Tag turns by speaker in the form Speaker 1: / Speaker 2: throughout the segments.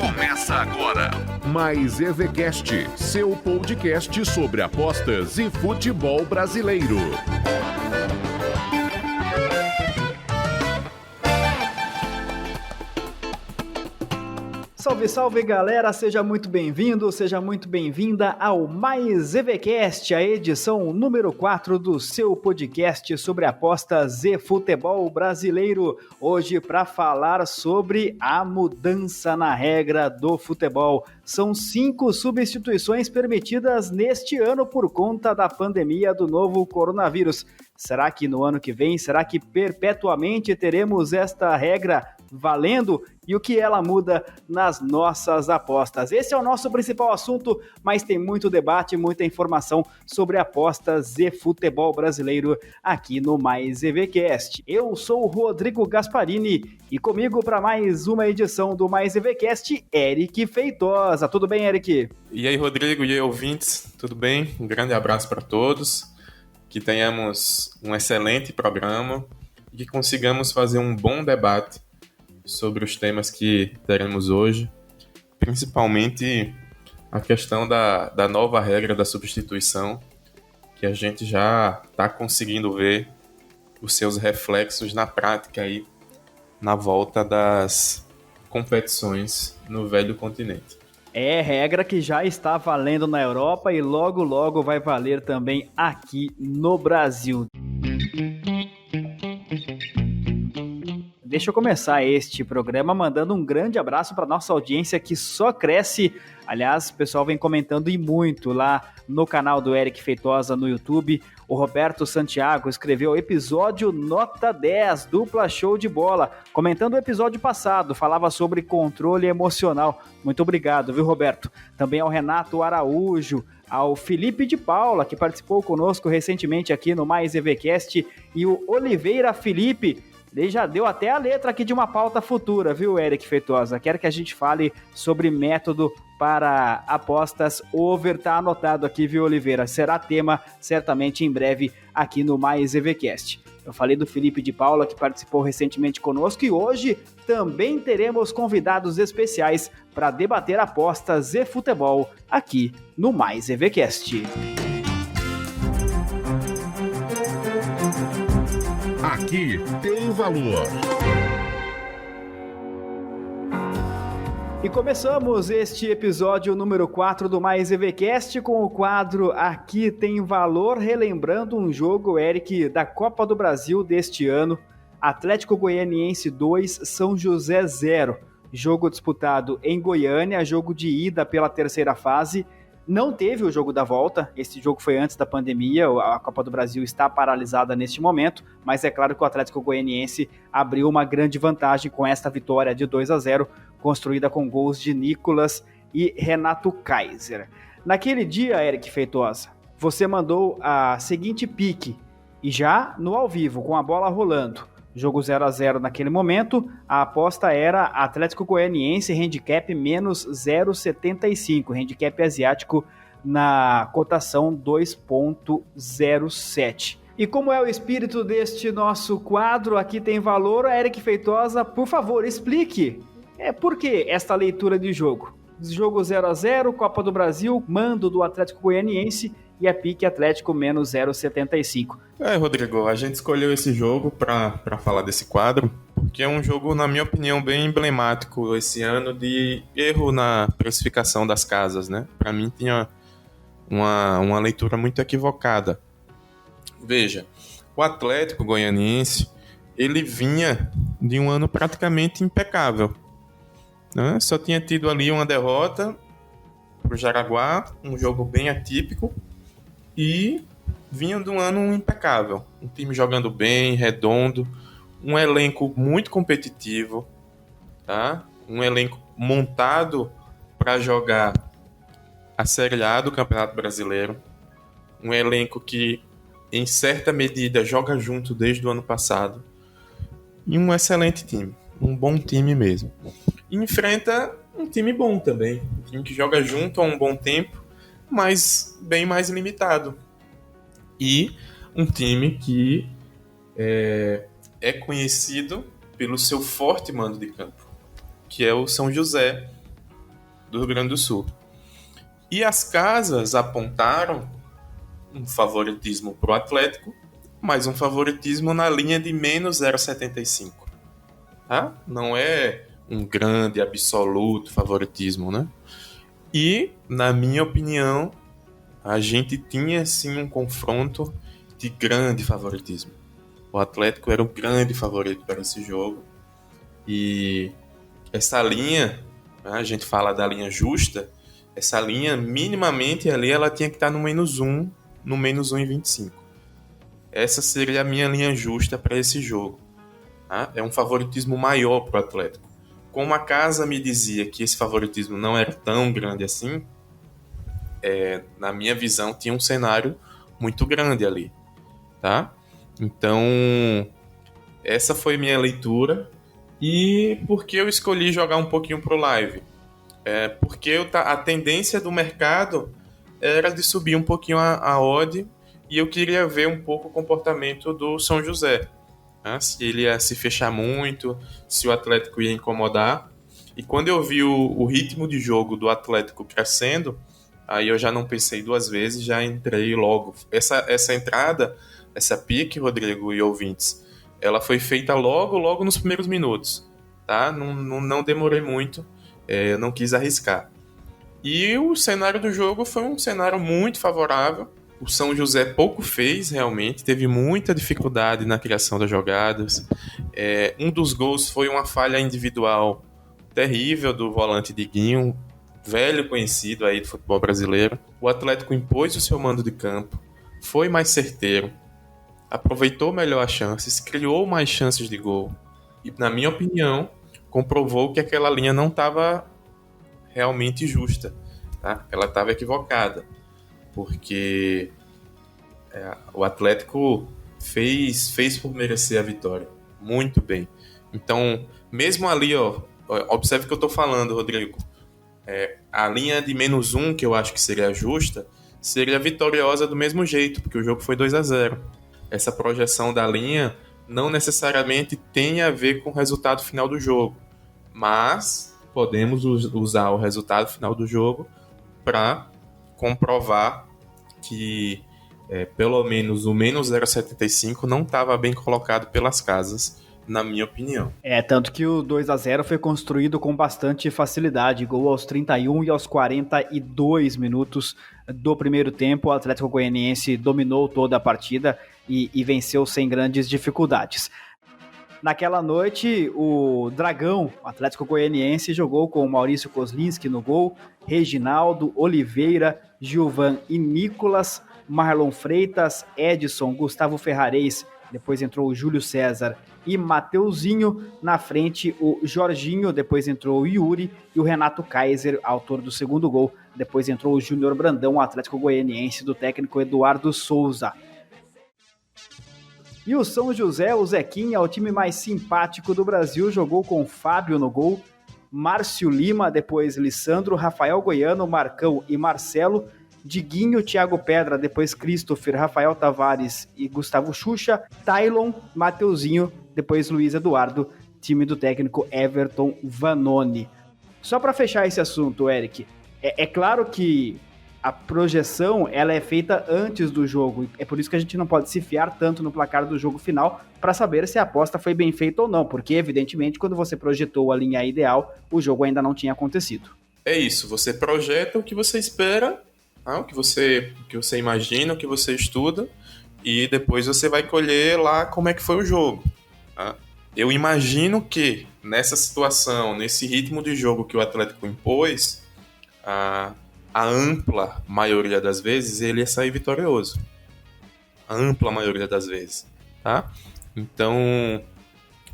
Speaker 1: Começa agora Mais EVCast, seu podcast sobre apostas e futebol brasileiro.
Speaker 2: Salve, salve galera, seja muito bem-vindo, seja muito bem-vinda ao Mais EVCast, a edição número 4 do seu podcast sobre apostas e futebol brasileiro. Hoje para falar sobre a mudança na regra do futebol. São 5 substituições permitidas neste ano por conta da pandemia do novo coronavírus. Será que no ano que vem, será que perpetuamente teremos esta regra valendo? E o que ela muda nas nossas apostas? Esse é o nosso principal assunto, mas tem muito debate, muita informação sobre apostas e futebol brasileiro aqui no Mais EVCast. Eu sou o Rodrigo Gasparini e comigo para mais uma edição do Mais EVCast, Eric Feitosa. Tudo bem, Eric?
Speaker 3: E aí, Rodrigo, e aí, ouvintes, tudo bem? Um grande abraço para todos, que tenhamos um excelente programa e que consigamos fazer um bom debate sobre os temas que teremos hoje, principalmente a questão da nova regra da substituição, que a gente já está conseguindo ver os seus reflexos na prática aí, na volta das competições no velho continente.
Speaker 2: É regra que já está valendo na Europa e logo logo vai valer também aqui no Brasil. Deixa eu começar este programa mandando um grande abraço para nossa audiência que só cresce. Aliás, o pessoal vem comentando e muito lá no canal do Eric Feitosa no YouTube. O Roberto Santiago escreveu episódio nota 10, dupla show de bola. Comentando o episódio passado, falava sobre controle emocional. Muito obrigado, viu, Roberto? Também ao Renato Araújo, ao Felipe de Paula, que participou conosco recentemente aqui no Mais EVCast, e o Oliveira Felipe. Ele já deu até a letra aqui de uma pauta futura, viu, Eric Feitosa? Quero que a gente fale sobre método para apostas over, tá anotado aqui, viu, Oliveira? Será tema, certamente, em breve, aqui no Mais EVCast. Eu falei do Felipe de Paula, que participou recentemente conosco, e hoje também teremos convidados especiais para debater apostas e futebol aqui no Mais EVCast.
Speaker 1: Aqui tem valor.
Speaker 2: E começamos este episódio número 4 do Mais EVCast com o quadro Aqui Tem Valor, relembrando um jogo, Eric, da Copa do Brasil deste ano, Atlético Goianiense 2, São José 0. Jogo disputado em Goiânia, jogo de ida pela terceira fase. Não teve o jogo da volta, esse jogo foi antes da pandemia, a Copa do Brasil está paralisada neste momento, mas é claro que o Atlético Goianiense abriu uma grande vantagem com esta vitória de 2-0, construída com gols de Nicolas e Renato Kaiser. Naquele dia, Eric Feitosa, você mandou a seguinte pique, e já no ao vivo, com a bola rolando. Jogo 0-0 naquele momento, a aposta era Atlético Goianiense, handicap menos 0,75, handicap asiático na cotação 2,07. E como é o espírito deste nosso quadro, Aqui Tem Valor, Eric Feitosa, por favor, explique por que esta leitura de jogo. Jogo 0-0, Copa do Brasil, mando do Atlético Goianiense e a pique Atlético menos 0,75.
Speaker 3: Rodrigo, a gente escolheu esse jogo para falar desse quadro, porque é um jogo, na minha opinião, bem emblemático esse ano de erro na precificação das casas, né? Para mim tinha uma leitura muito equivocada. Veja, o Atlético Goianiense, ele vinha de um ano praticamente impecável, né? Só tinha tido ali uma derrota pro Jaraguá, um jogo bem atípico, e vinha de um ano impecável. Um time jogando bem, redondo, um elenco muito competitivo, tá? Um elenco montado para jogar a Série A do Campeonato Brasileiro, um elenco que, em certa medida, joga junto desde o ano passado, e um excelente time, um bom time mesmo. E enfrenta um time bom também, um time que joga junto há um bom tempo, mas bem mais limitado. E um time que é conhecido pelo seu forte mando de campo, que é o São José do Rio Grande do Sul. E as casas apontaram um favoritismo para o Atlético, mas um favoritismo na linha de menos 0,75. Tá? Não é um grande, absoluto favoritismo, né? E, na minha opinião, a gente tinha, sim, um confronto de grande favoritismo. O Atlético era o grande favorito para esse jogo. E essa linha, a gente fala da linha justa, essa linha, minimamente, ali, ela tinha que estar no menos 1, no menos 1,25. Essa seria a minha linha justa para esse jogo. Tá? É um favoritismo maior para o Atlético. Como a casa me dizia que esse favoritismo não era tão grande assim, na minha visão, tinha um cenário muito grande ali. Tá? Então, essa foi minha leitura. E por que eu escolhi jogar um pouquinho pro live? Porque a tendência do mercado era de subir um pouquinho a odd, e eu queria ver um pouco o comportamento do São José. Né? Se ele ia se fechar muito, se o Atlético ia incomodar. E quando eu vi o ritmo de jogo do Atlético crescendo, aí eu já não pensei duas vezes, já entrei logo. Essa entrada, essa pique, Rodrigo e ouvintes, ela foi feita logo nos primeiros minutos. Tá? Não demorei muito, eu não quis arriscar. E o cenário do jogo foi um cenário muito favorável. O São José pouco fez, realmente. Teve muita dificuldade na criação das jogadas. Um dos gols foi uma falha individual terrível do volante Diguinho, velho conhecido aí do futebol brasileiro. O Atlético impôs o seu mando de campo, foi mais certeiro, aproveitou melhor as chances, criou mais chances de gol. E, na minha opinião, comprovou que aquela linha não estava realmente justa. Tá? Ela estava equivocada. Porque o Atlético fez por merecer a vitória. Muito bem. Então, mesmo ali, observe o que eu estou falando, Rodrigo. A linha de menos 1, que eu acho que seria justa, seria vitoriosa do mesmo jeito, porque o jogo foi 2-0. Essa projeção da linha não necessariamente tem a ver com o resultado final do jogo, mas podemos usar o resultado final do jogo para comprovar que pelo menos o menos 0,75 não estava bem colocado pelas casas, na minha opinião.
Speaker 2: Tanto que o 2-0 foi construído com bastante facilidade, gol aos 31 e aos 42 minutos do primeiro tempo. O Atlético Goianiense dominou toda a partida e venceu sem grandes dificuldades. Naquela noite, o Dragão, o Atlético Goianiense, jogou com Maurício Kozlinski no gol, Reginaldo, Oliveira, Gilvan e Nicolas, Marlon Freitas, Edson, Gustavo Ferrarez, depois entrou o Júlio César e Mateuzinho, na frente o Jorginho, depois entrou o Yuri e o Renato Kaiser, autor do segundo gol, depois entrou o Júnior Brandão, o Atlético Goianiense do técnico Eduardo Souza. E o São José, o Zequinha, o time mais simpático do Brasil, jogou com Fábio no gol, Márcio Lima, depois Lissandro, Rafael Goiano, Marcão e Marcelo, Diguinho, Thiago Pedra, depois Christopher, Rafael Tavares e Gustavo Xuxa, Tailon, Mateuzinho, depois Luiz Eduardo, time do técnico Everton Vanoni. Só para fechar esse assunto, Eric, é claro que a projeção ela é feita antes do jogo, é por isso que a gente não pode se fiar tanto no placar do jogo final para saber se a aposta foi bem feita ou não, porque evidentemente quando você projetou a linha ideal, o jogo ainda não tinha acontecido.
Speaker 3: É isso, você projeta o que você espera, o que você imagina, o que você estuda, e depois você vai colher lá como é que foi o jogo. Tá? Eu imagino que nessa situação, nesse ritmo de jogo que o Atlético impôs, a ampla maioria das vezes ele ia sair vitorioso. A ampla maioria das vezes. Tá? Então,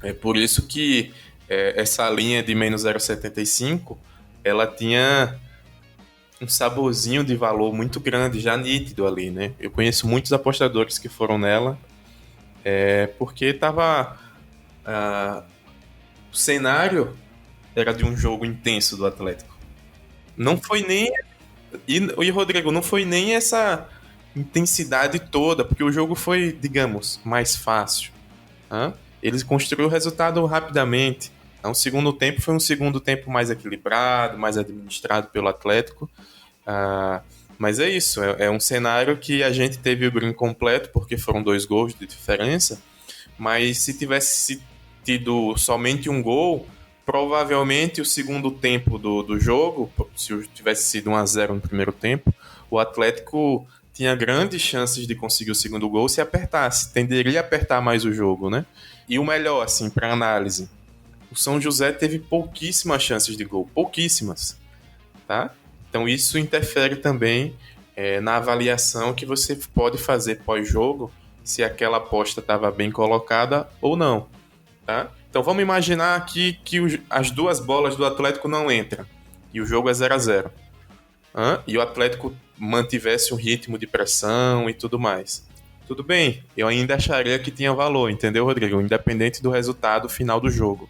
Speaker 3: é por isso que essa linha de menos 0,75 ela tinha um saborzinho de valor muito grande, já nítido ali, né? Eu conheço muitos apostadores que foram nela, porque estava... o cenário era de um jogo intenso do Atlético. Não foi nem... E Rodrigo, não foi nem essa intensidade toda, porque o jogo foi, digamos, mais fácil. Ele construiu o resultado rapidamente. Então, o segundo tempo foi um segundo tempo mais equilibrado, mais administrado pelo Atlético. Mas é isso, é um cenário que a gente teve o Green completo, porque foram 2 gols de diferença, mas se tivesse tido somente um gol, provavelmente o segundo tempo do jogo, se tivesse sido 1-0 no primeiro tempo, o Atlético tinha grandes chances de conseguir o segundo gol se apertasse, tenderia a apertar mais o jogo, né? E o melhor, assim, para análise, o São José teve pouquíssimas chances de gol, pouquíssimas, tá? Então isso interfere também na avaliação que você pode fazer pós-jogo, se aquela aposta estava bem colocada ou não, tá? Então vamos imaginar aqui que as 2 bolas do Atlético não entram e o jogo é 0-0. E o Atlético mantivesse um ritmo de pressão e tudo mais. Tudo bem, eu ainda acharia que tinha valor, entendeu, Rodrigo? Independente do resultado final do jogo,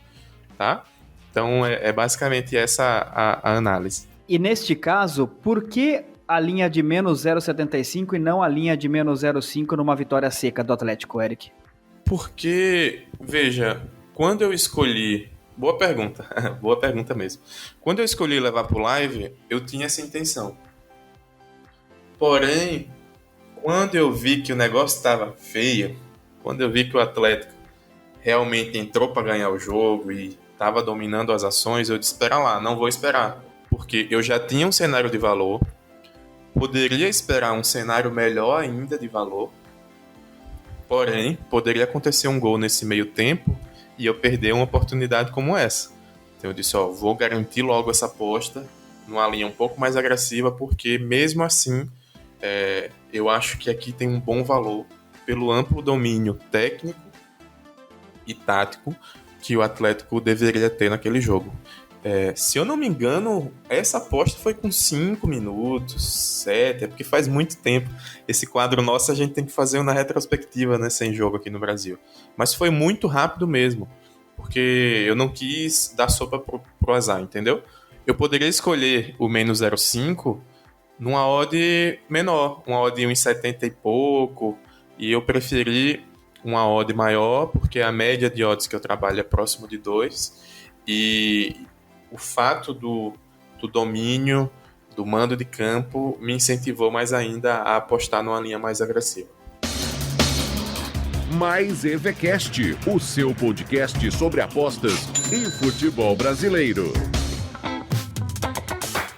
Speaker 3: tá? Então é basicamente essa a análise.
Speaker 2: E neste caso, por que a linha de menos 0,75 e não a linha de menos 0,5 numa vitória seca do Atlético, Eric?
Speaker 3: Porque, veja, quando eu escolhi... Boa pergunta, boa pergunta mesmo. Quando eu escolhi levar pro live, eu tinha essa intenção. Porém, quando eu vi que o negócio estava feio, quando eu vi que o Atlético realmente entrou para ganhar o jogo e estava dominando as ações, eu disse, espera lá, não vou esperar. Porque eu já tinha um cenário de valor, poderia esperar um cenário melhor ainda de valor, porém, poderia acontecer um gol nesse meio tempo e eu perder uma oportunidade como essa. Então eu disse, vou garantir logo essa aposta numa linha um pouco mais agressiva, porque mesmo assim, eu acho que aqui tem um bom valor pelo amplo domínio técnico e tático que o Atlético deveria ter naquele jogo. Se eu não me engano, essa aposta foi com 5 minutos, 7, porque faz muito tempo. Esse quadro nosso a gente tem que fazer uma retrospectiva, né, sem jogo aqui no Brasil. Mas foi muito rápido mesmo, porque eu não quis dar sopa pro azar, entendeu? Eu poderia escolher o menos 0,5 numa odd menor, uma odd 1,70 e pouco, e eu preferi uma odd maior, porque a média de odds que eu trabalho é próximo de 2, e o fato do domínio, do mando de campo, me incentivou mais ainda a apostar numa linha mais agressiva.
Speaker 1: Mais EVCast, o seu podcast sobre apostas e futebol brasileiro.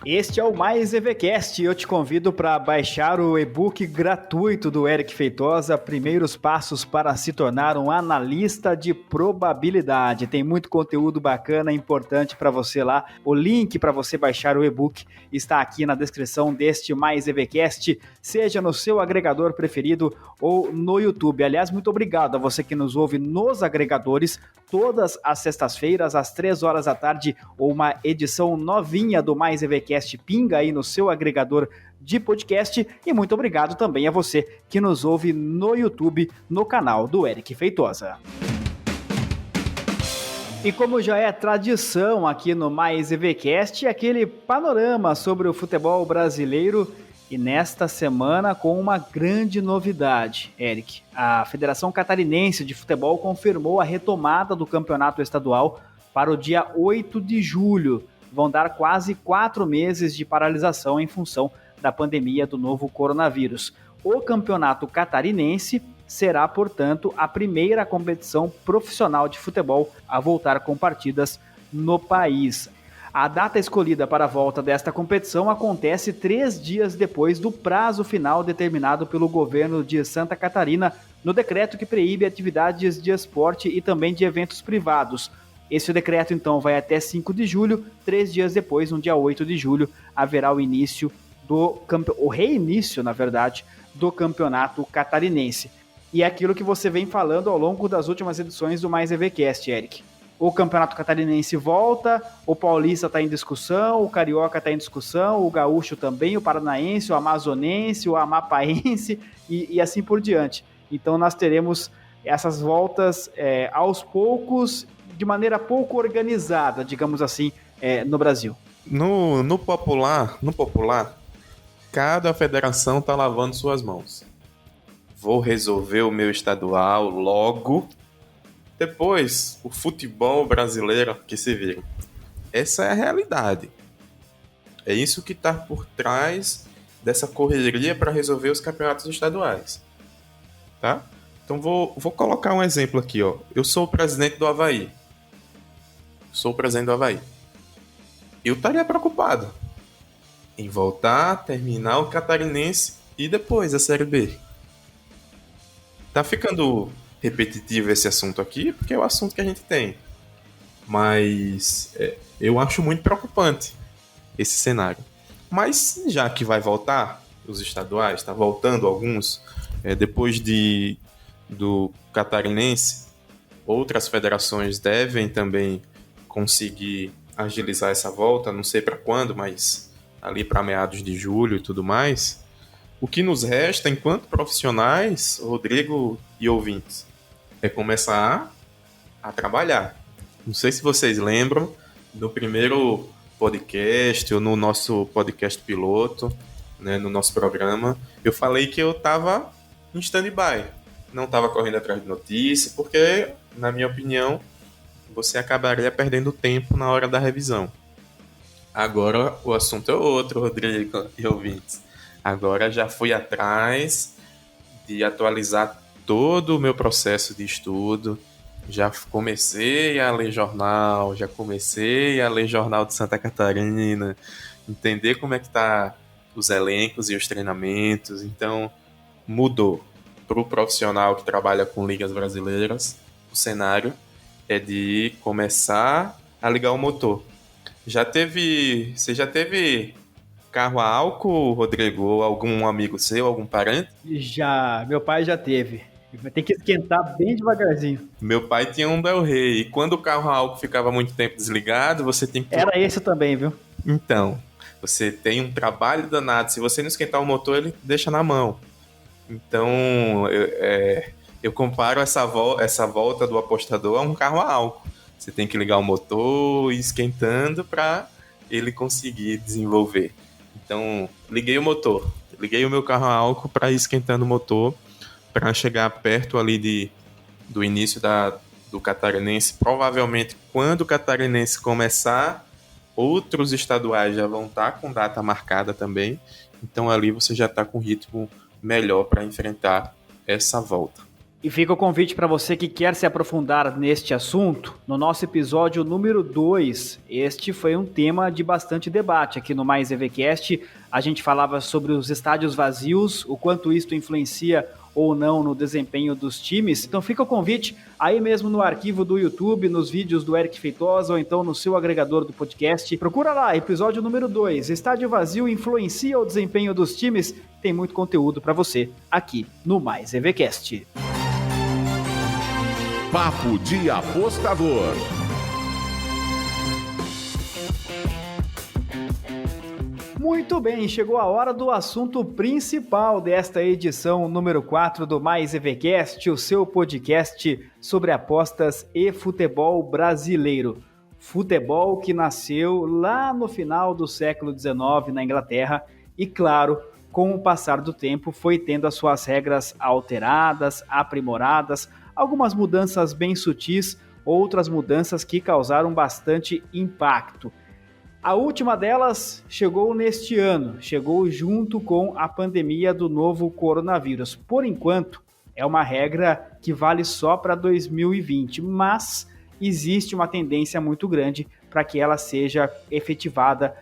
Speaker 2: Este é o Mais EVCast e eu te convido para baixar o e-book gratuito do Eric Feitosa, Primeiros Passos para se tornar um analista de probabilidade. Tem muito conteúdo bacana, importante para você lá. O link para você baixar o e-book está aqui na descrição deste Mais EVCast, seja no seu agregador preferido ou no YouTube. Aliás, muito obrigado a você que nos ouve nos agregadores, todas as sextas-feiras, às 3 horas da tarde, ou uma edição novinha do Mais EVCast pinga aí no seu agregador de podcast. E muito obrigado também a você que nos ouve no YouTube, no canal do Eric Feitosa. E como já é tradição aqui no Mais EVCast, aquele panorama sobre o futebol brasileiro, e nesta semana com uma grande novidade, Eric. A Federação Catarinense de Futebol confirmou a retomada do campeonato estadual para o dia 8 de julho. Vão dar quase 4 meses de paralisação em função da pandemia do novo coronavírus. O campeonato catarinense será, portanto, a primeira competição profissional de futebol a voltar com partidas no país. A data escolhida para a volta desta competição acontece 3 dias depois do prazo final determinado pelo governo de Santa Catarina no decreto que proíbe atividades de esporte e também de eventos privados. Esse decreto, então, vai até 5 de julho, 3 dias depois, no dia 8 de julho, haverá o reinício, na verdade, do campeonato catarinense. E é aquilo que você vem falando ao longo das últimas edições do Mais EVCast, Eric. O campeonato catarinense volta, o paulista está em discussão, o carioca está em discussão, o gaúcho também, o paranaense, o amazonense, o amapaense e assim por diante. Então nós teremos essas voltas aos poucos, de maneira pouco organizada, digamos assim, no Brasil.
Speaker 3: No popular, cada federação está lavando suas mãos. Vou resolver o meu estadual logo Depois, o futebol brasileiro, que se vira. Essa é a realidade. É isso que está por trás dessa correria para resolver os campeonatos estaduais. Tá? Então vou colocar um exemplo aqui. Ó. Eu sou o presidente do Avaí. Eu estaria preocupado em voltar a terminar o Catarinense e depois a Série B. Tá ficando repetitivo esse assunto aqui, porque é o assunto que a gente tem. Mas eu acho muito preocupante esse cenário. Mas já que vai voltar os estaduais, está voltando alguns, depois do Catarinense, outras federações devem também conseguir agilizar essa volta, não sei para quando, mas ali para meados de julho e tudo mais. O que nos resta, enquanto profissionais, Rodrigo e ouvintes, é começar a trabalhar. Não sei se vocês lembram do primeiro podcast, ou no nosso podcast piloto, né, no nosso programa, eu falei que eu estava em stand-by. Não estava correndo atrás de notícia, porque, na minha opinião, você acabaria perdendo tempo na hora da revisão. Agora o assunto é outro, Rodrigo e ouvintes. Agora já fui atrás de atualizar todo o meu processo de estudo. Já comecei a ler jornal, de Santa Catarina, entender como é que tá os elencos e os treinamentos. Então, mudou. Para o profissional que trabalha com ligas brasileiras, o cenário é de começar a ligar o motor. Você já teve carro a álcool, Rodrigo? Ou algum amigo seu, algum parente?
Speaker 2: Já, meu pai já teve. Vai ter que esquentar bem devagarzinho.
Speaker 3: Meu pai tinha um Del Rey. E quando o carro a álcool ficava muito tempo desligado, você tem que...
Speaker 2: Era esse também, viu?
Speaker 3: Então, você tem um trabalho danado. Se você não esquentar o motor, ele deixa na mão. Então, eu comparo essa volta do apostador a um carro a álcool. Você tem que ligar o motor e ir esquentando para ele conseguir desenvolver. Então, liguei o motor. Liguei o meu carro a álcool para ir esquentando o motor, para chegar perto ali do início do Catarinense. Provavelmente, quando o Catarinense começar, outros estaduais já vão estar com data marcada também. Então, ali você já está com ritmo melhor para enfrentar essa volta.
Speaker 2: E fica o convite para você que quer se aprofundar neste assunto. No nosso episódio número 2, este foi um tema de bastante debate aqui no Mais EVCast. A gente falava sobre os estádios vazios, o quanto isto influencia ou não no desempenho dos times. Então fica o convite aí mesmo no arquivo do YouTube, nos vídeos do Eric Feitosa ou então no seu agregador do podcast. Procura lá, episódio número 2, estádio vazio influencia o desempenho dos times? Tem muito conteúdo para você aqui no Mais EVCast.
Speaker 1: Papo de Apostador.
Speaker 2: Muito bem, chegou a hora do assunto principal desta edição número 4 do Mais EVCast, o seu podcast sobre apostas e futebol brasileiro. Futebol que nasceu lá no final do século XIX na Inglaterra e, claro, com o passar do tempo foi tendo as suas regras alteradas, aprimoradas, algumas mudanças bem sutis, outras mudanças que causaram bastante impacto. A última delas chegou neste ano, chegou junto com a pandemia do novo coronavírus. Por enquanto, é uma regra que vale só para 2020, mas existe uma tendência muito grande para que ela seja efetivada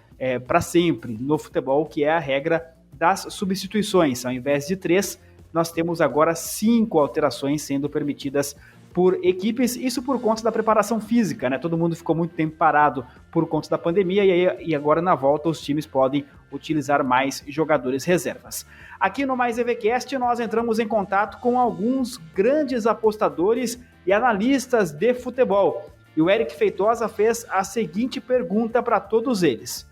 Speaker 2: para sempre no futebol, que é a regra das substituições. Ao invés de 3, nós temos agora 5 alterações sendo permitidas por equipes, isso por conta da preparação física, né? Todo mundo ficou muito tempo parado por conta da pandemia e agora na volta os times podem utilizar mais jogadores reservas. Aqui no Mais EVCast nós entramos em contato com alguns grandes apostadores e analistas de futebol. E o Eric Feitosa fez a seguinte pergunta para todos eles.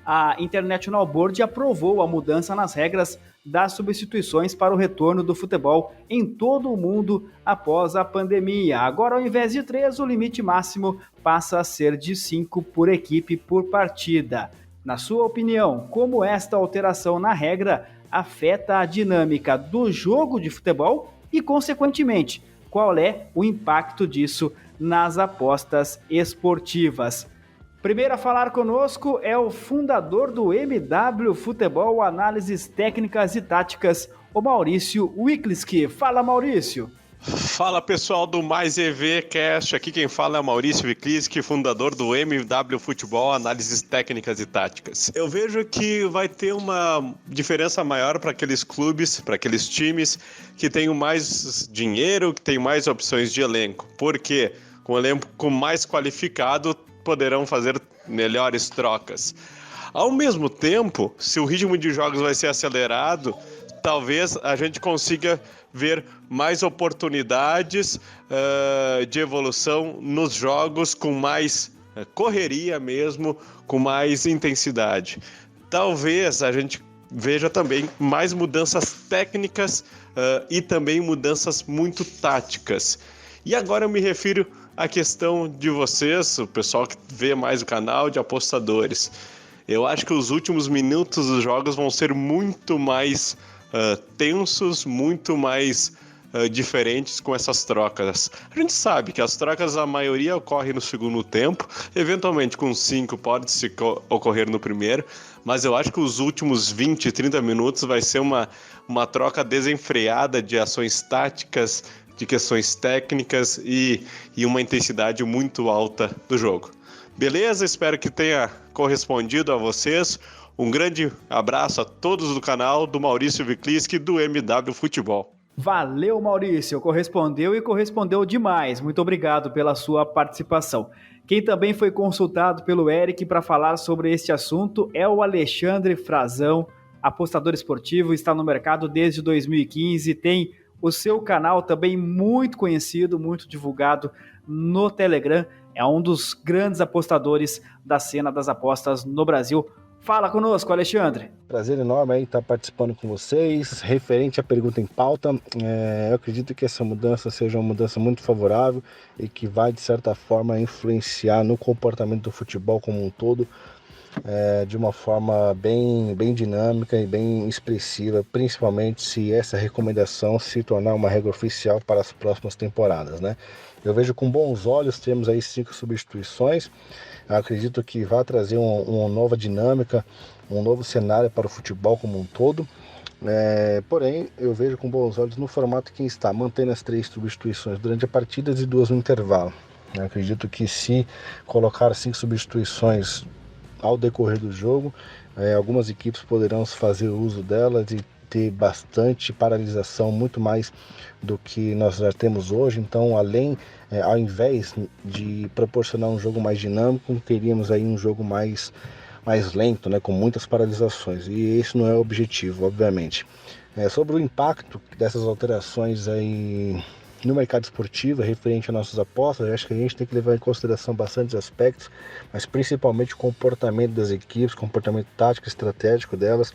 Speaker 2: A International Board aprovou a mudança nas regras das substituições para o retorno do futebol em todo o mundo após a pandemia. Agora, ao invés de 3, o limite máximo passa a ser de 5 por equipe por partida. Na sua opinião, como esta alteração na regra afeta a dinâmica do jogo de futebol e, consequentemente, qual é o impacto disso nas apostas esportivas. Primeiro a falar conosco é o fundador do MW Futebol, análises técnicas e táticas, o Maurício Wikliski. Fala, Maurício!
Speaker 4: Fala, pessoal do Mais EV Cast, aqui quem fala é o Maurício Wikliski, fundador do MW Futebol, análises técnicas e táticas. Eu vejo que vai ter uma diferença maior para aqueles clubes, para aqueles times que tenham mais dinheiro, que tenham mais opções de elenco, porque com o elenco mais qualificado poderão fazer melhores trocas. Ao mesmo tempo, se o ritmo de jogos vai ser acelerado, talvez a gente consiga ver mais oportunidades de evolução nos jogos com mais correria mesmo, com mais intensidade. Talvez a gente veja também mais mudanças técnicas e também mudanças muito táticas. E agora eu me refiro à questão de vocês, o pessoal que vê mais o canal de apostadores. Eu acho que os últimos minutos dos jogos vão ser muito mais tensos, muito mais diferentes com essas trocas. A gente sabe que as trocas, a maioria ocorre no segundo tempo, eventualmente com 5 pode ocorrer no primeiro, mas eu acho que os últimos 20, 30 minutos vai ser uma troca desenfreada de ações táticas, de questões técnicas e uma intensidade muito alta do jogo. Beleza? Espero que tenha correspondido a vocês. Um grande abraço a todos do canal do Maurício Wikliski do MW Futebol.
Speaker 2: Valeu, Maurício, correspondeu e correspondeu demais. Muito obrigado pela sua participação. Quem também foi consultado pelo Eric para falar sobre este assunto é o Alexandre Frazão, apostador esportivo, está no mercado desde 2015, tem o seu canal também muito conhecido, muito divulgado no Telegram, é um dos grandes apostadores da cena das apostas no Brasil. Fala conosco, Alexandre.
Speaker 5: Prazer enorme aí estar participando com vocês. Referente à pergunta em pauta, eu acredito que essa mudança seja uma mudança muito favorável e que vai, de certa forma, influenciar no comportamento do futebol como um todo, de uma forma bem dinâmica e bem expressiva, principalmente se essa recomendação se tornar uma regra oficial para as próximas temporadas, né? Eu vejo com bons olhos, temos aí 5 substituições. Eu acredito que vai trazer uma nova dinâmica, um novo cenário para o futebol como um todo. Porém, eu vejo com bons olhos no formato que está, mantendo as 3 substituições durante a partida e 2 no intervalo. Eu acredito que se colocar 5 substituições ao decorrer do jogo, algumas equipes poderão fazer uso delas e ter bastante paralisação, muito mais do que nós já temos hoje. Então, ao invés de proporcionar um jogo mais dinâmico, teríamos aí um jogo mais lento, né, com muitas paralisações, e esse não é o objetivo, obviamente. Sobre o impacto dessas alterações aí no mercado esportivo, referente a nossas apostas, eu acho que a gente tem que levar em consideração bastantes aspectos, mas principalmente o comportamento das equipes, comportamento tático e estratégico delas.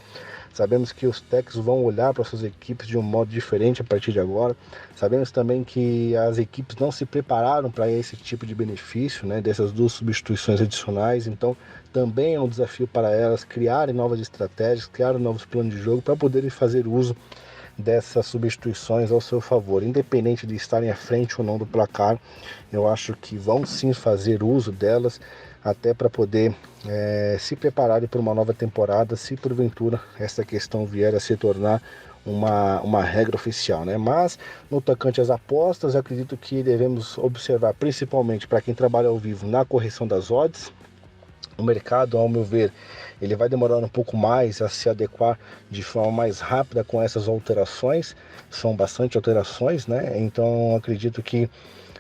Speaker 5: Sabemos que os técnicos vão olhar para suas equipes de um modo diferente a partir de agora. Sabemos também que as equipes não se prepararam para esse tipo de benefício, né, dessas 2 substituições adicionais. Então, também é um desafio para elas criarem novas estratégias, criarem novos planos de jogo para poderem fazer uso dessas substituições ao seu favor. Independente de estarem à frente ou não do placar, eu acho que vão sim fazer uso delas, até para poder se prepararem para uma nova temporada, se porventura essa questão vier a se tornar uma regra oficial, né? Mas no tocante às apostas, eu acredito que devemos observar, principalmente para quem trabalha ao vivo, na correção das odds. O mercado, ao meu ver, ele vai demorar um pouco mais a se adequar de forma mais rápida com essas alterações. São bastante alterações, né? Então acredito que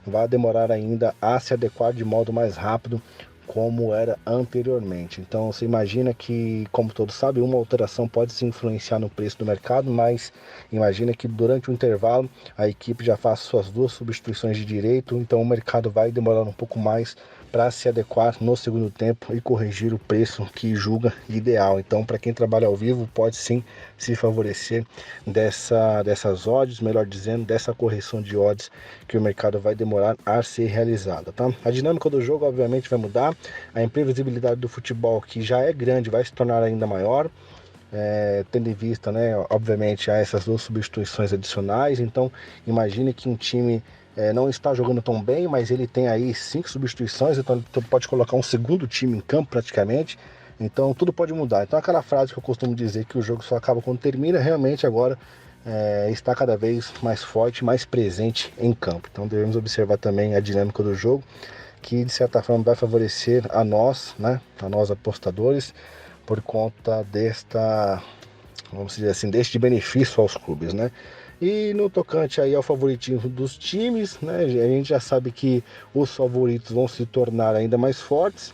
Speaker 5: vai demorar ainda a se adequar de modo mais rápido como era anteriormente. Então você imagina que, como todos sabem, uma alteração pode se influenciar no preço do mercado, mas imagina que durante o intervalo a equipe já faz suas 2 substituições de direito, então o mercado vai demorar um pouco mais para se adequar no segundo tempo e corrigir o preço que julga ideal. Então, para quem trabalha ao vivo, pode sim se favorecer dessas odds, melhor dizendo, dessa correção de odds que o mercado vai demorar a ser realizada, tá? A dinâmica do jogo, obviamente, vai mudar. A imprevisibilidade do futebol, que já é grande, vai se tornar ainda maior, tendo em vista, né, obviamente, essas 2 substituições adicionais. Então, imagine que um time não está jogando tão bem, mas ele tem aí 5 substituições, então ele pode colocar um segundo time em campo praticamente, então tudo pode mudar. Então aquela frase que eu costumo dizer que o jogo só acaba quando termina, realmente agora está cada vez mais forte, mais presente em campo. Então devemos observar também a dinâmica do jogo, que de certa forma vai favorecer a nós, né, a nós apostadores, por conta vamos dizer assim, deste benefício aos clubes, né? E no tocante aí ao favoritismo dos times, né, a gente já sabe que os favoritos vão se tornar ainda mais fortes,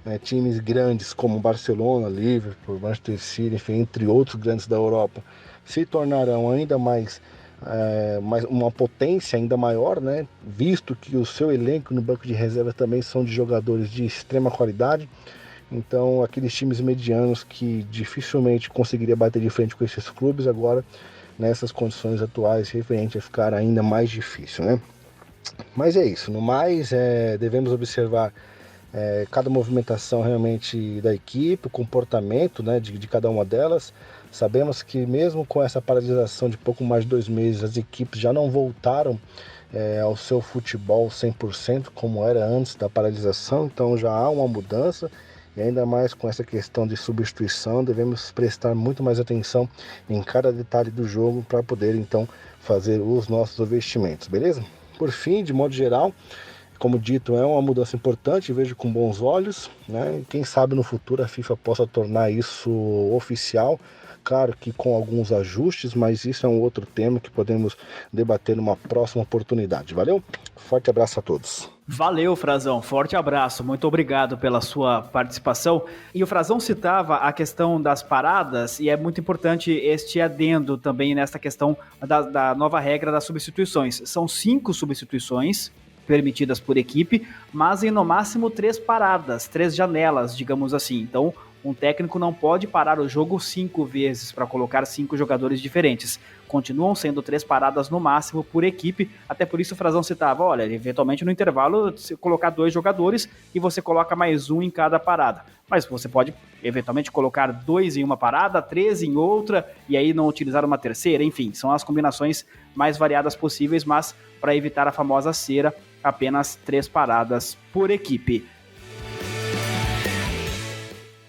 Speaker 5: né, times grandes como Barcelona, Liverpool, Manchester City, enfim, entre outros grandes da Europa, se tornarão ainda mais uma potência ainda maior, né, visto que o seu elenco no banco de reserva também são de jogadores de extrema qualidade. Então aqueles times medianos que dificilmente conseguiria bater de frente com esses clubes, agora nessas condições atuais referente a ficar ainda mais difícil, né? Mas é isso, no mais devemos observar cada movimentação realmente da equipe, o comportamento, né, de cada uma delas. Sabemos que mesmo com essa paralisação de pouco mais de 2 meses, as equipes já não voltaram ao seu futebol 100% como era antes da paralisação, então já há uma mudança. E ainda mais com essa questão de substituição, devemos prestar muito mais atenção em cada detalhe do jogo para poder então fazer os nossos investimentos, beleza? Por fim, de modo geral, como dito, é uma mudança importante, vejo com bons olhos, né? Quem sabe no futuro a FIFA possa tornar isso oficial, claro que com alguns ajustes, mas isso é um outro tema que podemos debater numa próxima oportunidade. Valeu? Forte abraço a todos.
Speaker 2: Valeu, Frazão. Forte abraço. Muito obrigado pela sua participação. E o Frazão citava a questão das paradas, e é muito importante este adendo também nesta questão da nova regra das substituições. São 5 substituições permitidas por equipe, mas em no máximo 3 paradas, 3 janelas, digamos assim. Então, um técnico não pode parar o jogo 5 vezes para colocar 5 jogadores diferentes. Continuam sendo 3 paradas no máximo por equipe, até por isso o Frazão citava, olha, eventualmente no intervalo você colocar 2 jogadores e você coloca mais um em cada parada. Mas você pode eventualmente colocar 2 em uma parada, 3 em outra, e aí não utilizar uma terceira, enfim, são as combinações mais variadas possíveis, mas para evitar a famosa cera, apenas 3 paradas por equipe.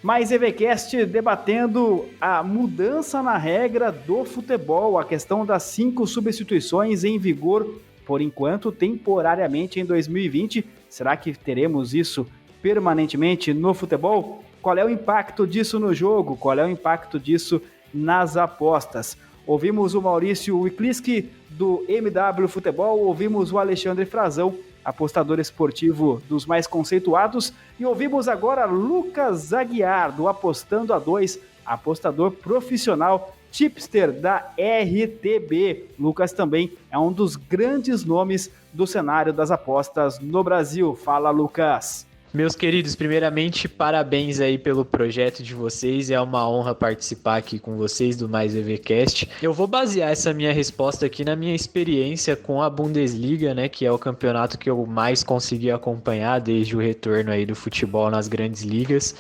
Speaker 2: Mais EVCast debatendo a mudança na regra do futebol, a questão das 5 substituições em vigor, por enquanto, temporariamente em 2020. Será que teremos isso permanentemente no futebol? Qual é o impacto disso no jogo? Qual é o impacto disso nas apostas? Ouvimos o Maurício Wikliski do MW Futebol, ouvimos o Alexandre Frazão, apostador esportivo dos mais conceituados, e ouvimos agora Lucas Aguiar, do Apostando a 2, apostador profissional, tipster da RTB. Lucas também é um dos grandes nomes do cenário das apostas no Brasil. Fala, Lucas!
Speaker 6: Meus queridos, primeiramente, parabéns aí pelo projeto de vocês, é uma honra participar aqui com vocês do Mais EVCast. Eu vou basear essa minha resposta aqui na minha experiência com a Bundesliga, né, que é o campeonato que eu mais consegui acompanhar desde o retorno aí do futebol nas grandes ligas.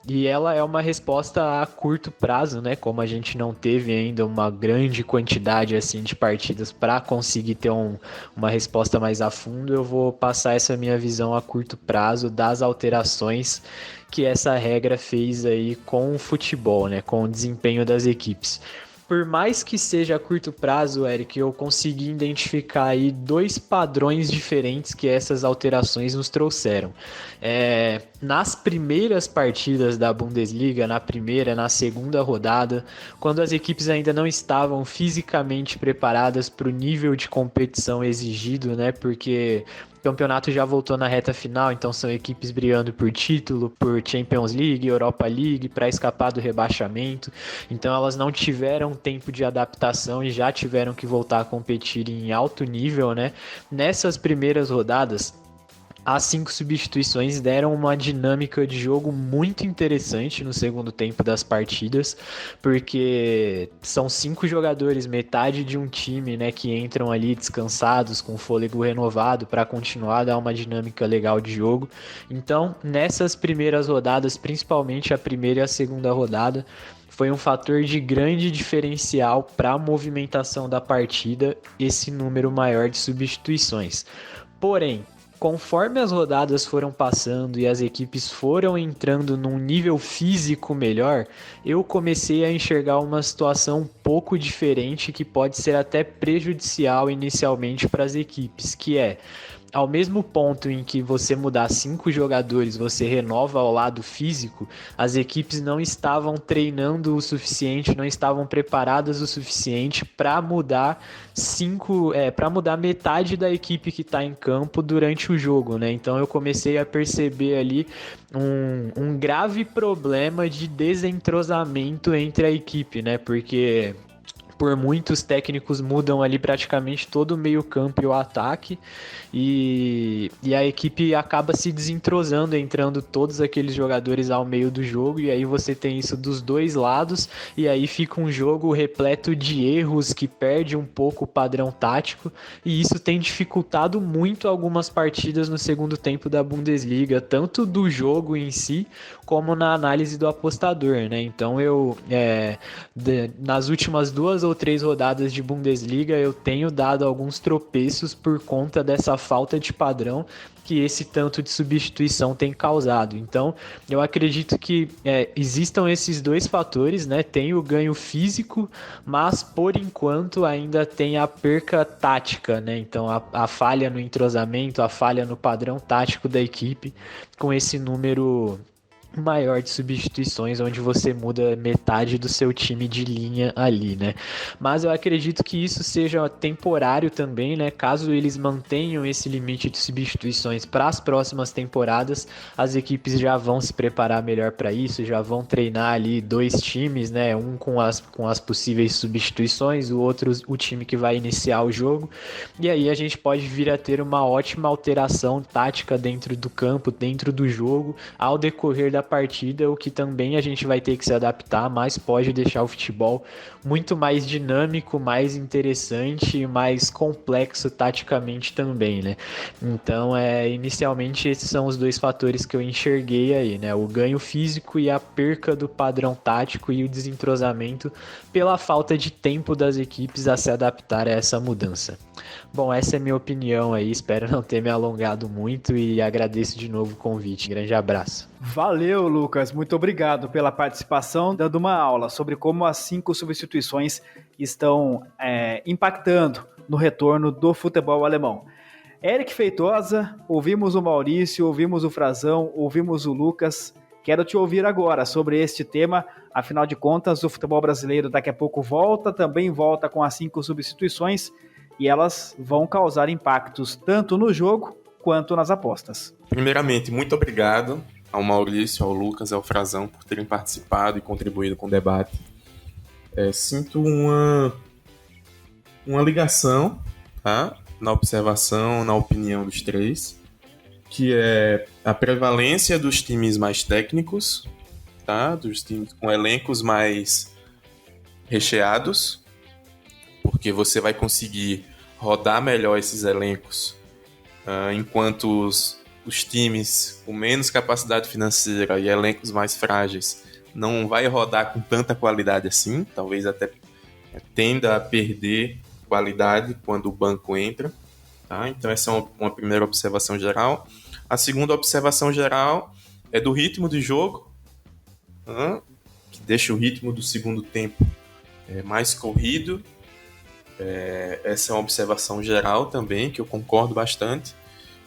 Speaker 6: E ela é uma resposta a curto prazo, né? Como a gente não teve ainda uma grande quantidade assim de partidas para conseguir ter uma resposta mais a fundo, eu vou passar essa minha visão a curto prazo das alterações que essa regra fez aí com o futebol, né? Com o desempenho das equipes. Por mais que seja a curto prazo, Eric, eu consegui identificar aí 2 padrões diferentes que essas alterações nos trouxeram. Nas primeiras partidas da Bundesliga, na primeira, na segunda rodada, quando as equipes ainda não estavam fisicamente preparadas para o nível de competição exigido, né? Porque o campeonato já voltou na reta final, então são equipes brigando por título, por Champions League, Europa League, para escapar do rebaixamento. Então elas não tiveram tempo de adaptação e já tiveram que voltar a competir em alto nível, né? Nessas primeiras rodadas, as 5 substituições deram uma dinâmica de jogo muito interessante no segundo tempo das partidas, porque são 5 jogadores, metade de um time, né, que entram ali descansados, com fôlego renovado para continuar a dar uma dinâmica legal de jogo. Então, nessas primeiras rodadas, principalmente a primeira e a segunda rodada, foi um fator de grande diferencial para a movimentação da partida, esse número maior de substituições. Porém, conforme as rodadas foram passando e as equipes foram entrando num nível físico melhor, eu comecei a enxergar uma situação um pouco diferente que pode ser até prejudicial inicialmente para as equipes, que é, ao mesmo ponto em que você mudar 5 jogadores, você renova ao lado físico, as equipes não estavam treinando o suficiente, não estavam preparadas o suficiente para mudar para mudar metade da equipe que está em campo durante o jogo, né? Então eu comecei a perceber ali um grave problema de desentrosamento entre a equipe, né? Porque por muitos técnicos mudam ali praticamente todo o meio campo e o ataque, e a equipe acaba se desentrosando, entrando todos aqueles jogadores ao meio do jogo, e aí você tem isso dos dois lados, e aí fica um jogo repleto de erros que perde um pouco o padrão tático, e isso tem dificultado muito algumas partidas no segundo tempo da Bundesliga, tanto do jogo em si, como na análise do apostador, né? Então nas últimas 2 ou 3 rodadas de Bundesliga eu tenho dado alguns tropeços por conta dessa falta de padrão que esse tanto de substituição tem causado. Então, eu acredito que existam esses 2 fatores, né? Tem o ganho físico, mas por enquanto ainda tem a perca tática, né? Então, a falha no entrosamento, a falha no padrão tático da equipe, com esse número maior de substituições, onde você muda metade do seu time de linha ali, né? Mas eu acredito que isso seja temporário também, né? Caso eles mantenham esse limite de substituições para as próximas temporadas, as equipes já vão se preparar melhor para isso, já vão treinar ali 2 times, né? Um com as possíveis substituições, o outro o time que vai iniciar o jogo, e aí a gente pode vir a ter uma ótima alteração tática dentro do campo, dentro do jogo, ao decorrer da partida, o que também a gente vai ter que se adaptar, mas pode deixar o futebol muito mais dinâmico, mais interessante e mais complexo taticamente também, né? Então, inicialmente esses são os 2 fatores que eu enxerguei aí, né? O ganho físico e a perca do padrão tático e o desentrosamento pela falta de tempo das equipes a se adaptar a essa mudança. Bom, essa é a minha opinião aí, espero não ter me alongado muito e agradeço de novo o convite. Grande abraço.
Speaker 2: Valeu, Lucas. Muito obrigado pela participação, dando uma aula sobre como as 5 substituições estão impactando no retorno do futebol alemão. Eric Feitosa, ouvimos o Maurício, ouvimos o Frazão, ouvimos o Lucas. Quero te ouvir agora sobre este tema. Afinal de contas, o futebol brasileiro daqui a pouco também volta com as 5 substituições, e elas vão causar impactos tanto no jogo quanto nas apostas.
Speaker 3: Primeiramente, muito obrigado ao Maurício, ao Lucas e ao Frazão por terem participado e contribuído com o debate. Sinto uma ligação, tá? Na observação, na opinião dos 3, que é a prevalência dos times mais técnicos, tá? Dos times com elencos mais recheados, porque você vai conseguir rodar melhor esses elencos, enquanto os times com menos capacidade financeira e elencos mais frágeis não vai rodar com tanta qualidade assim, talvez até tenda a perder qualidade quando o banco entra, tá? Então essa é uma primeira observação geral. A segunda observação geral é do ritmo de jogo, que deixa o ritmo do segundo tempo mais corrido. Essa é uma observação geral também, que eu concordo bastante.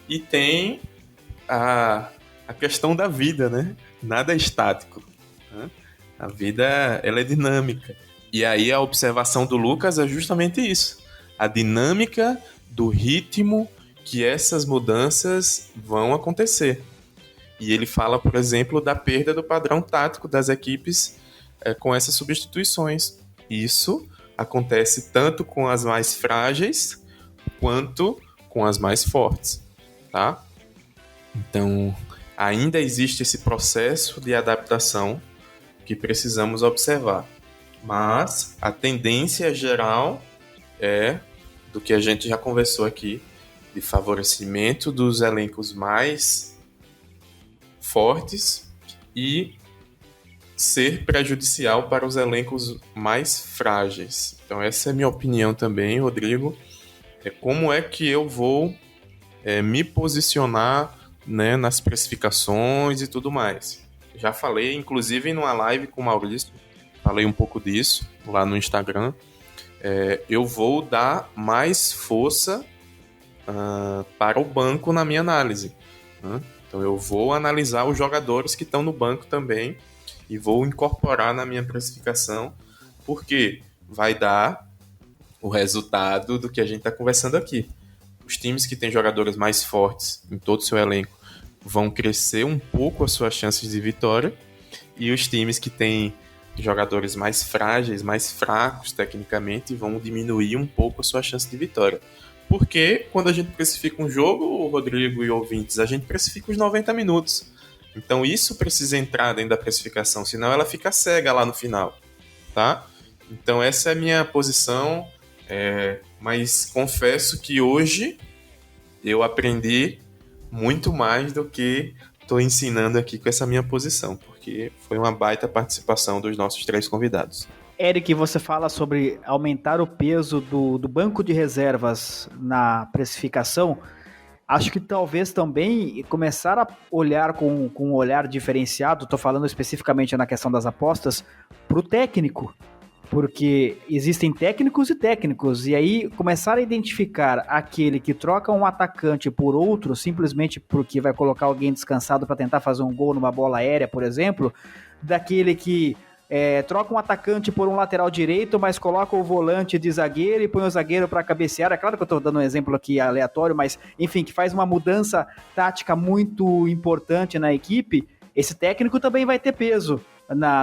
Speaker 3: E tem a questão da vida, né? Nada é estático, né? A vida, ela é dinâmica. E aí a observação do Lucas é justamente isso. A dinâmica do ritmo que essas mudanças vão acontecer. E ele fala, por exemplo, da perda do padrão tático das equipes com essas substituições. Isso acontece tanto com as mais frágeis quanto com as mais fortes, tá? Então, ainda existe esse processo de adaptação que precisamos observar. Mas a tendência geral é do que a gente já conversou aqui, de favorecimento dos elencos mais fortes e ser prejudicial para os elencos mais frágeis. Então essa é a minha opinião também, Rodrigo. Como é que eu vou me posicionar, né, nas precificações e tudo mais. Já falei, inclusive, numa live com o Maurício, falei um pouco disso lá no Instagram. Eu vou dar mais força para o banco na minha análise, né? Então eu vou analisar os jogadores que estão no banco também e vou incorporar na minha precificação, porque vai dar o resultado do que a gente está conversando aqui. Os times que têm jogadores mais fortes em todo o seu elenco vão crescer um pouco as suas chances de vitória, e os times que têm jogadores mais frágeis, mais fracos tecnicamente, vão diminuir um pouco a sua chance de vitória. Porque quando a gente precifica um jogo, Rodrigo e ouvintes, a gente precifica os 90 minutos. Então isso precisa entrar dentro da precificação, senão ela fica cega lá no final, tá? Então essa é a minha posição, mas confesso que hoje eu aprendi muito mais do que estou ensinando aqui com essa minha posição, porque foi uma baita participação dos nossos 3 convidados.
Speaker 2: Eric, você fala sobre aumentar o peso do banco de reservas na precificação. Acho que talvez também começar a olhar com um olhar diferenciado, estou falando especificamente na questão das apostas, para o técnico. Porque existem técnicos e técnicos, e aí começar a identificar aquele que troca um atacante por outro, simplesmente porque vai colocar alguém descansado para tentar fazer um gol numa bola aérea, por exemplo, daquele que troca um atacante por um lateral direito, mas coloca o volante de zagueiro e põe o zagueiro para cabecear. É claro que eu estou dando um exemplo aqui aleatório, mas enfim, que faz uma mudança tática muito importante na equipe. Esse técnico também vai ter peso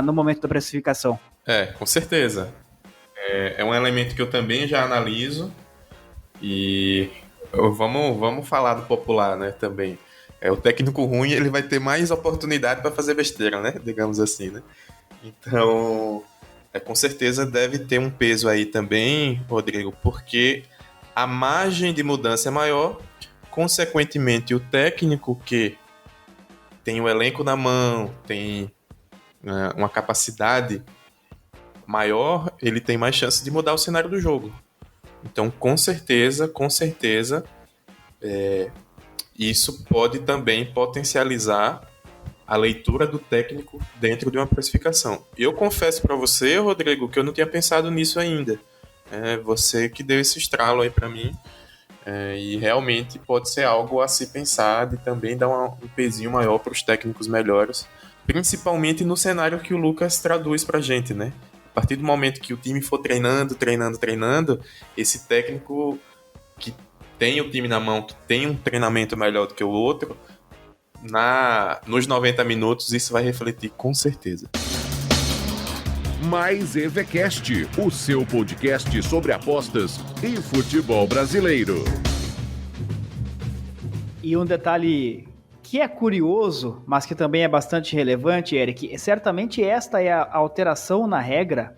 Speaker 2: no momento da precificação.
Speaker 3: Com certeza. É um elemento que eu também já analiso, e vamos falar do popular, né, também. O técnico ruim, ele vai ter mais oportunidade para fazer besteira, né, digamos assim, né. Então, com certeza deve ter um peso aí também, Rodrigo, porque a margem de mudança é maior, consequentemente o técnico que tem o elenco na mão, tem uma capacidade maior, ele tem mais chance de mudar o cenário do jogo. Então, com certeza, isso pode também potencializar a leitura do técnico dentro de uma precificação. Eu confesso para você, Rodrigo, que eu não tinha pensado nisso ainda. Você que deu esse estralo aí para mim, e realmente pode ser algo a se pensar, de também dar um pezinho maior para os técnicos melhores, principalmente no cenário que o Lucas traduz para a gente, né? A partir do momento que o time for treinando, esse técnico que tem o time na mão, que tem um treinamento melhor do que o outro, nos 90 minutos isso vai refletir com certeza.
Speaker 1: Mais EVCast, o seu podcast sobre apostas e futebol brasileiro.
Speaker 2: E um detalhe que é curioso, mas que também é bastante relevante, Eric, certamente esta é a alteração na regra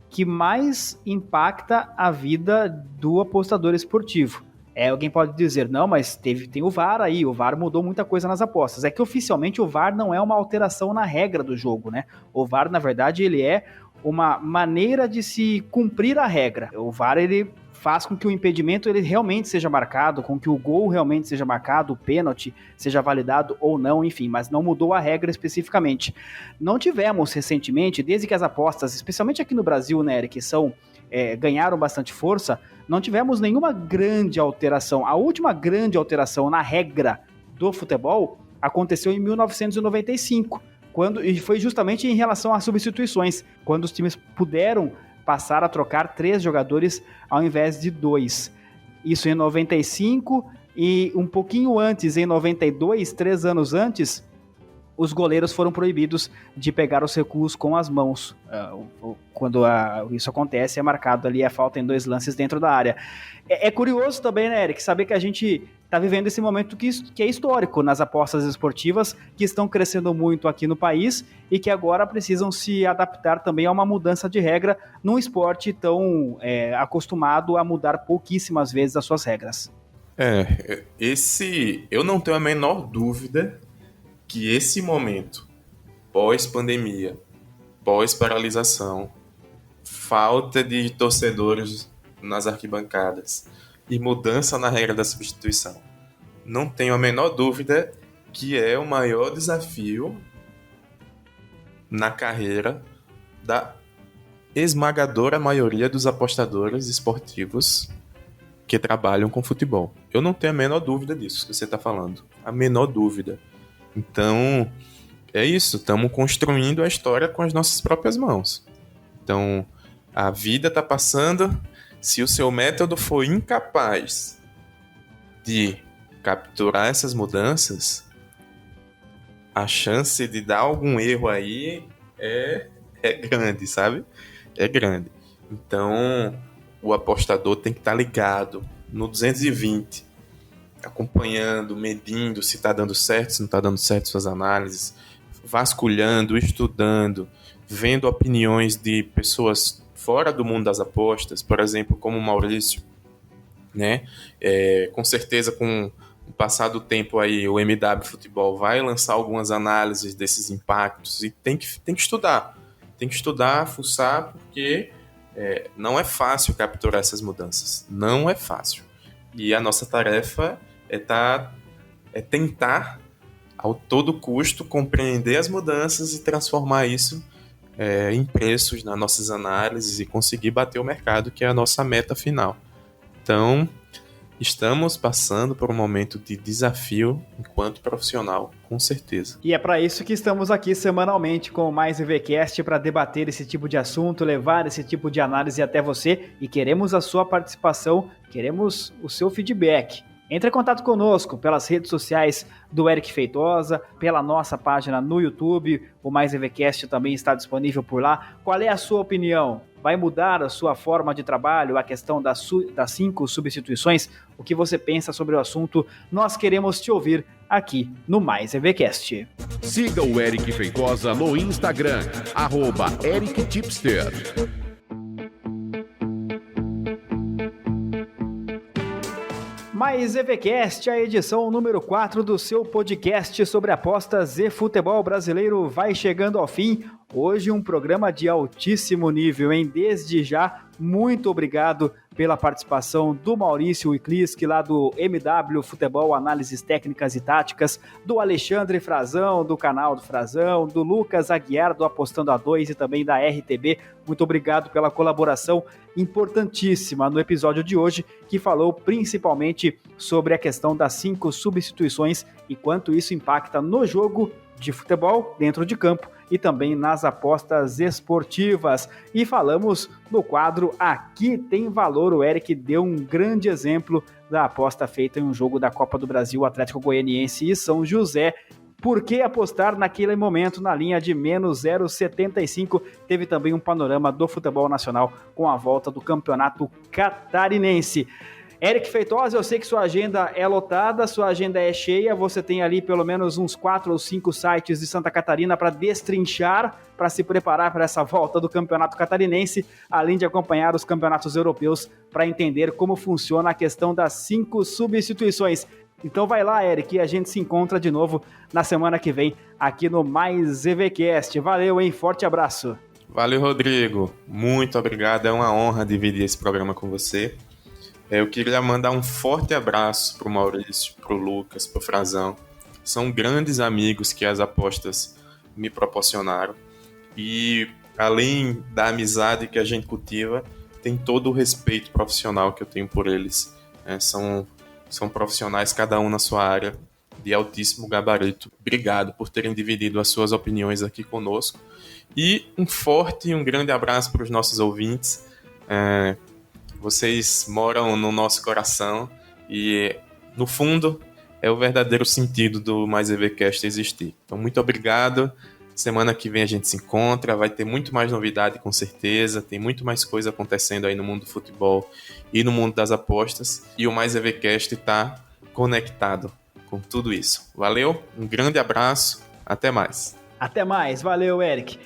Speaker 2: que mais impacta a vida do apostador esportivo. Alguém pode dizer, não, mas tem o VAR aí, o VAR mudou muita coisa nas apostas. É que oficialmente o VAR não é uma alteração na regra do jogo, né? O VAR, na verdade, ele é uma maneira de se cumprir a regra. O VAR, ele faz com que o impedimento ele realmente seja marcado, com que o gol realmente seja marcado, o pênalti seja validado ou não, enfim, mas não mudou a regra especificamente. Não tivemos recentemente, desde que as apostas, especialmente aqui no Brasil, né, Eric, ganharam bastante força, não tivemos nenhuma grande alteração. A última grande alteração na regra do futebol aconteceu em 1995, e foi justamente em relação às substituições, quando os times puderam passar a trocar 3 jogadores ao invés de 2. Isso em 95, e um pouquinho antes, em 92, 3 anos antes, os goleiros foram proibidos de pegar os recuos com as mãos. Quando isso acontece, é marcado ali a falta em 2 lances dentro da área. É curioso também, né, Eric, saber que a gente está vivendo esse momento que é histórico nas apostas esportivas, que estão crescendo muito aqui no país e que agora precisam se adaptar também a uma mudança de regra num esporte tão acostumado a mudar pouquíssimas vezes as suas regras.
Speaker 3: Eu não tenho a menor dúvida que esse momento pós-pandemia, pós-paralisação, falta de torcedores nas arquibancadas e mudança na regra da substituição, não tenho a menor dúvida que é o maior desafio na carreira da esmagadora maioria dos apostadores esportivos que trabalham com futebol. Eu não tenho a menor dúvida disso que você está falando. A menor dúvida. Então, é isso. Estamos construindo a história com as nossas próprias mãos. Então, a vida está passando. Se o seu método for incapaz de capturar essas mudanças, a chance de dar algum erro aí é grande, sabe? É grande. Então, o apostador tem que estar ligado no 220, acompanhando, medindo se está dando certo, se não está dando certo suas análises, vasculhando, estudando, vendo opiniões de pessoas fora do mundo das apostas, por exemplo, como o Maurício, né? Com certeza, com o passar do tempo aí, o MW Futebol vai lançar algumas análises desses impactos e tem que estudar. Tem que estudar, fuçar, porque não é fácil capturar essas mudanças. Não é fácil. E a nossa tarefa é tentar, ao todo custo, compreender as mudanças e transformar isso em preços nas nossas análises e conseguir bater o mercado, que é a nossa meta final. Então, estamos passando por um momento de desafio enquanto profissional, com certeza.
Speaker 2: E é para isso que estamos aqui semanalmente com o Mais EVCast, para debater esse tipo de assunto, levar esse tipo de análise até você, e queremos a sua participação, queremos o seu feedback. Entre em contato conosco pelas redes sociais do Eric Feitosa, pela nossa página no YouTube, o Mais EVCast também está disponível por lá. Qual é a sua opinião? Vai mudar a sua forma de trabalho, a questão das 5 substituições? O que você pensa sobre o assunto? Nós queremos te ouvir aqui no Mais EVCast.
Speaker 1: Siga o Eric Feitosa no Instagram, @EricTipster.
Speaker 2: Mais EVCast, a edição número 4 do seu podcast sobre apostas e futebol brasileiro vai chegando ao fim. Hoje um programa de altíssimo nível, hein? Desde já, muito obrigado pela participação do Maurício Wikliski, lá do MW Futebol, Análises Técnicas e Táticas, do Alexandre Frazão, do canal do Frazão, do Lucas Aguiar, do Apostando a 2 e também da RTB. Muito obrigado pela colaboração importantíssima no episódio de hoje, que falou principalmente sobre a questão das 5 substituições e quanto isso impacta no jogo de futebol dentro de campo e também nas apostas esportivas. E falamos no quadro Aqui Tem Valor. O Eric deu um grande exemplo da aposta feita em um jogo da Copa do Brasil, Atlético Goianiense e São José. Por que apostar naquele momento na linha de menos 0,75? Teve também um panorama do futebol nacional com a volta do campeonato catarinense. Eric Feitosa, eu sei que sua agenda é lotada, sua agenda é cheia, você tem ali pelo menos uns 4 ou 5 sites de Santa Catarina para destrinchar, para se preparar para essa volta do campeonato catarinense, além de acompanhar os campeonatos europeus para entender como funciona a questão das 5 substituições. Então vai lá, Eric, e a gente se encontra de novo na semana que vem aqui no Mais EVCast. Valeu, hein? Forte abraço.
Speaker 3: Valeu, Rodrigo. Muito obrigado. É uma honra dividir esse programa com você. Eu queria mandar um forte abraço pro Maurício, pro Lucas, pro Frazão. São grandes amigos que as apostas me proporcionaram. E além da amizade que a gente cultiva, tem todo o respeito profissional que eu tenho por eles. São profissionais, cada um na sua área, de altíssimo gabarito. Obrigado por terem dividido as suas opiniões aqui conosco. E um forte e um grande abraço para os nossos ouvintes. Vocês moram no nosso coração e, no fundo, é o verdadeiro sentido do Mais EVCast existir. Então, muito obrigado. Semana que vem a gente se encontra, vai ter muito mais novidade com certeza, tem muito mais coisa acontecendo aí no mundo do futebol e no mundo das apostas, e o Mais EVCast está conectado com tudo isso. Valeu, um grande abraço, até mais.
Speaker 2: Até mais, valeu, Eric.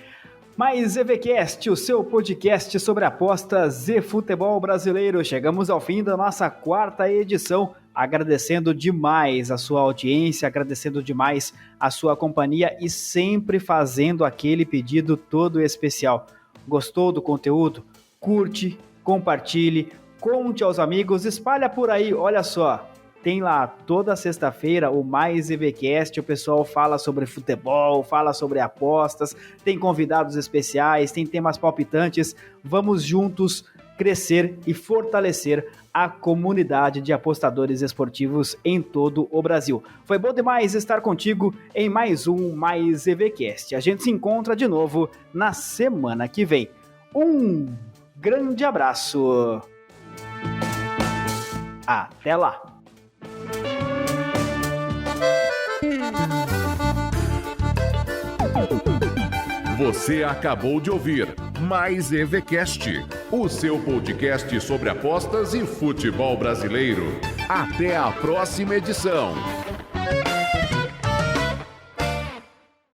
Speaker 2: Mais EVCast, o seu podcast sobre apostas e futebol brasileiro. Chegamos ao fim da nossa 4ª edição. agradecendo demais a sua audiência, agradecendo demais a sua companhia e sempre fazendo aquele pedido todo especial. Gostou do conteúdo? Curte, compartilhe, conte aos amigos, espalha por aí, olha só. Tem lá toda sexta-feira o Mais EVCast, o pessoal fala sobre futebol, fala sobre apostas, tem convidados especiais, tem temas palpitantes. Vamos juntos crescer e fortalecer a comunidade de apostadores esportivos em todo o Brasil. Foi bom demais estar contigo em mais um Mais EVCast. A gente se encontra de novo na semana que vem. Um grande abraço. Até lá.
Speaker 1: Você acabou de ouvir Mais EVCast, o seu podcast sobre apostas e futebol brasileiro. Até a próxima edição.